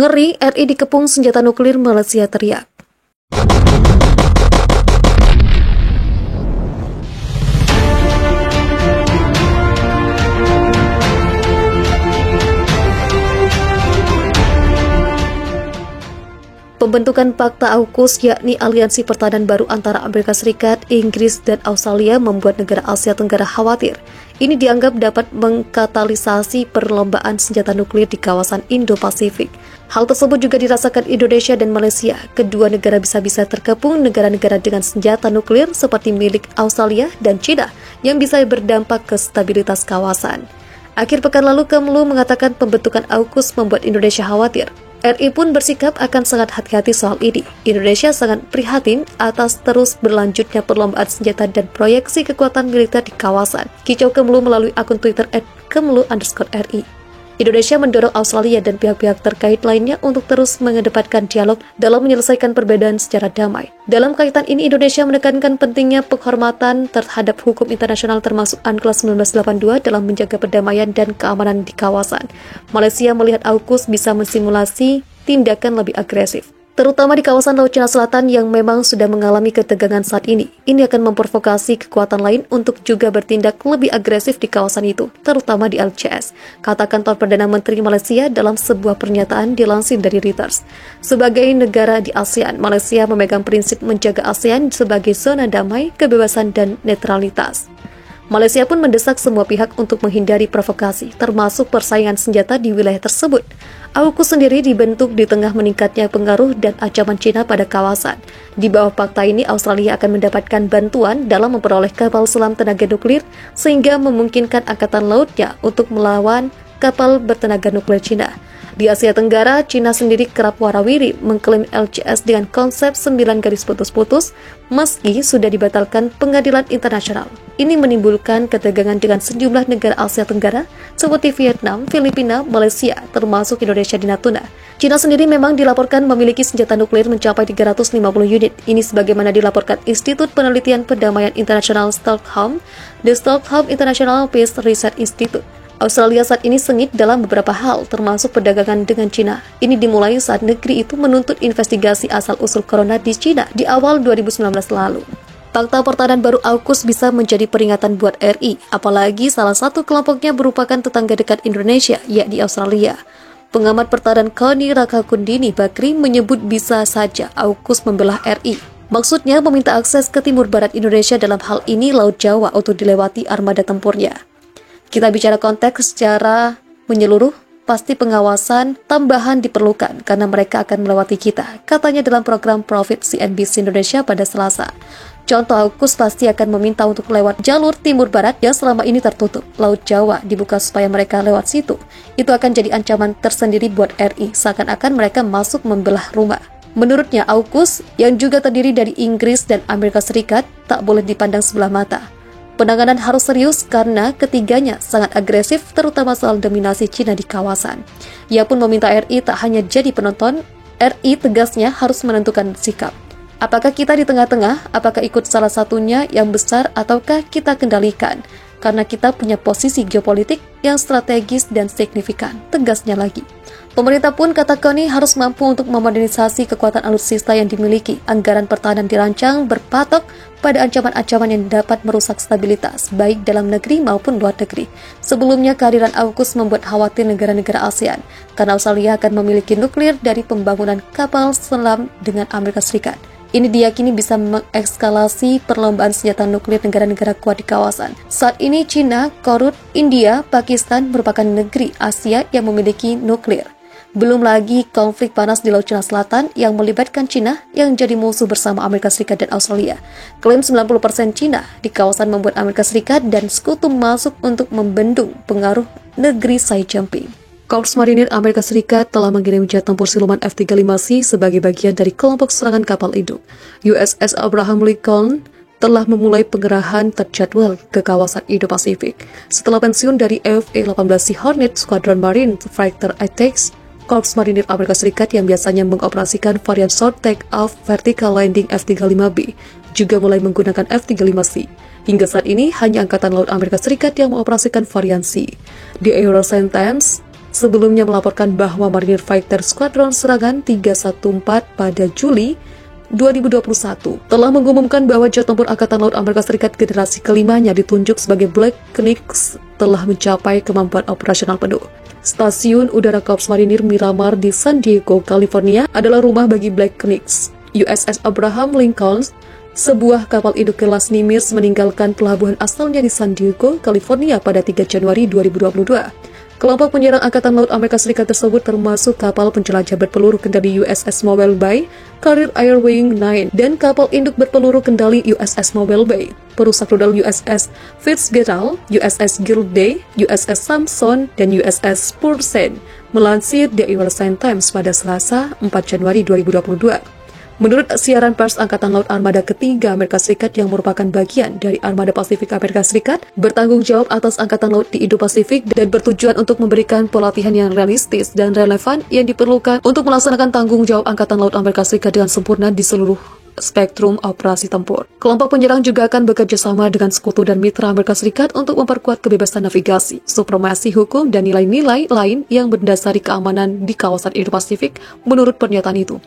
Ngeri, RI dikepung senjata nuklir, Malaysia teriak. Pembentukan Fakta AUKUS, yakni aliansi pertahanan baru antara Amerika Serikat, Inggris, dan Australia, membuat negara Asia Tenggara khawatir. Ini dianggap dapat mengkatalisasi perlombaan senjata nuklir di kawasan Indo-Pasifik. Hal tersebut juga dirasakan Indonesia dan Malaysia. Kedua negara bisa-bisa terkepung negara-negara dengan senjata nuklir seperti milik Australia dan China yang bisa berdampak ke stabilitas kawasan. Akhir pekan lalu, Kemlu mengatakan pembentukan AUKUS membuat Indonesia khawatir. RI pun bersikap akan sangat hati-hati soal ini. Indonesia sangat prihatin atas terus berlanjutnya perlombaan senjata dan proyeksi kekuatan militer di kawasan. Kicau Kemlu melalui akun Twitter @kemlu_RI. Indonesia mendorong Australia dan pihak-pihak terkait lainnya untuk terus mengedepankan dialog dalam menyelesaikan perbedaan secara damai. Dalam kaitan ini, Indonesia menekankan pentingnya penghormatan terhadap hukum internasional termasuk UNCLOS 1982 dalam menjaga perdamaian dan keamanan di kawasan. Malaysia melihat AUKUS bisa mensimulasi tindakan lebih agresif, terutama di kawasan Laut Cina Selatan yang memang sudah mengalami ketegangan saat ini. Ini akan memprovokasi kekuatan lain untuk juga bertindak lebih agresif di kawasan itu, terutama di LCS, kata kantor Perdana Menteri Malaysia dalam sebuah pernyataan dilansir dari Reuters. Sebagai negara di ASEAN, Malaysia memegang prinsip menjaga ASEAN sebagai zona damai, kebebasan, dan netralitas. Malaysia pun mendesak semua pihak untuk menghindari provokasi, termasuk persaingan senjata di wilayah tersebut. AUKUS sendiri dibentuk di tengah meningkatnya pengaruh dan ancaman China pada kawasan. Di bawah fakta ini, Australia akan mendapatkan bantuan dalam memperoleh kapal selam tenaga nuklir, sehingga memungkinkan angkatan lautnya untuk melawan kapal bertenaga nuklir China. Di Asia Tenggara, China sendiri kerap warawiri mengklaim LCS dengan konsep 9 garis putus-putus meski sudah dibatalkan pengadilan internasional. Ini menimbulkan ketegangan dengan sejumlah negara Asia Tenggara seperti Vietnam, Filipina, Malaysia, termasuk Indonesia di Natuna. China sendiri memang dilaporkan memiliki senjata nuklir mencapai 350 unit. Ini sebagaimana dilaporkan Institut Penelitian Perdamaian Internasional Stockholm, The Stockholm International Peace Research Institute. Australia saat ini sengit dalam beberapa hal, termasuk perdagangan dengan China. Ini dimulai saat negeri itu menuntut investigasi asal-usul corona di China di awal 2019 lalu. Fakta pertahanan baru AUKUS bisa menjadi peringatan buat RI, apalagi salah satu kelompoknya merupakan tetangga dekat Indonesia, yakni Australia. Pengamat pertahanan Koni Rakakundini Bakri menyebut bisa saja AUKUS membelah RI. Maksudnya meminta akses ke timur barat Indonesia, dalam hal ini Laut Jawa, untuk dilewati armada tempurnya. Kita bicara konteks secara menyeluruh, pasti pengawasan tambahan diperlukan karena mereka akan melewati kita, katanya dalam program Profit CNBC Indonesia pada Selasa. Contoh, AUKUS pasti akan meminta untuk lewat jalur timur barat yang selama ini tertutup. Laut Jawa dibuka supaya mereka lewat situ. Itu akan jadi ancaman tersendiri buat RI, seakan-akan mereka masuk membelah rumah. Menurutnya, AUKUS yang juga terdiri dari Inggris dan Amerika Serikat tak boleh dipandang sebelah mata. Penanganan harus serius karena ketiganya sangat agresif, terutama soal dominasi China di kawasan. Ia pun meminta RI tak hanya jadi penonton, RI tegasnya harus menentukan sikap. Apakah kita di tengah-tengah, apakah ikut salah satunya yang besar, ataukah kita kendalikan? Karena kita punya posisi geopolitik yang strategis dan signifikan, tegasnya lagi. Pemerintah pun, kata Koni, harus mampu untuk memodernisasi kekuatan alutsista yang dimiliki. Anggaran pertahanan dirancang berpatok pada ancaman-ancaman yang dapat merusak stabilitas, baik dalam negeri maupun luar negeri. Sebelumnya, kehadiran AUKUS membuat khawatir negara-negara ASEAN, karena Australia akan memiliki nuklir dari pembangunan kapal selam dengan Amerika Serikat. Ini diyakini bisa mengekskalasi perlombaan senjata nuklir negara-negara kuat di kawasan. Saat ini China, Korut, India, Pakistan merupakan negeri Asia yang memiliki nuklir. Belum lagi konflik panas di Laut Cina Selatan yang melibatkan China yang jadi musuh bersama Amerika Serikat dan Australia. Klaim 90% China di kawasan membuat Amerika Serikat dan sekutu masuk untuk membendung pengaruh negeri Xi Jinping. Korps Marinir Amerika Serikat telah mengirim jet tempur siluman F-35C sebagai bagian dari kelompok serangan kapal induk. USS Abraham Lincoln telah memulai pengerahan terjadwal ke kawasan Indo-Pasifik. Setelah pensiun dari FA-18C Hornet Squadron Marine Fighter Attacks, Korps Marinir Amerika Serikat yang biasanya mengoperasikan varian Short Take-Off Vertical Landing F-35B juga mulai menggunakan F-35C. Hingga saat ini, hanya Angkatan Laut Amerika Serikat yang mengoperasikan varian C. Di Eurasian Times, sebelumnya melaporkan bahwa Marinir Fighter Squadron serangan 314 pada Juli 2021 telah mengumumkan bahwa jet tempur Angkatan Laut Amerika Serikat generasi kelimanya ditunjuk sebagai Black Knights telah mencapai kemampuan operasional penuh. Stasiun Udara Korps Marinir Miramar di San Diego, California adalah rumah bagi Black Knights. USS Abraham Lincoln, sebuah kapal induk kelas Nimitz, meninggalkan pelabuhan asalnya di San Diego, California pada 3 Januari 2022. Kelompok penyerang Angkatan Laut Amerika Serikat tersebut termasuk kapal penjelajah berpeluru kendali USS Mobile Bay, Carrier Air Wing 9, dan kapal induk berpeluru kendali USS Mobile Bay, perusak rudal USS Fitzgerald, USS Gilday, USS Samson, dan USS Purcell, melansir The Iranian Times pada Selasa 4 Januari 2022. Menurut siaran pers, Angkatan Laut Armada Ketiga Amerika Serikat yang merupakan bagian dari Armada Pasifik Amerika Serikat bertanggung jawab atas Angkatan Laut di Indo-Pasifik dan bertujuan untuk memberikan pelatihan yang realistis dan relevan yang diperlukan untuk melaksanakan tanggung jawab Angkatan Laut Amerika Serikat dengan sempurna di seluruh spektrum operasi tempur. Kelompok penyerang juga akan bekerja sama dengan sekutu dan mitra Amerika Serikat untuk memperkuat kebebasan navigasi, supremasi hukum, dan nilai-nilai lain yang mendasari keamanan di kawasan Indo-Pasifik menurut pernyataan itu.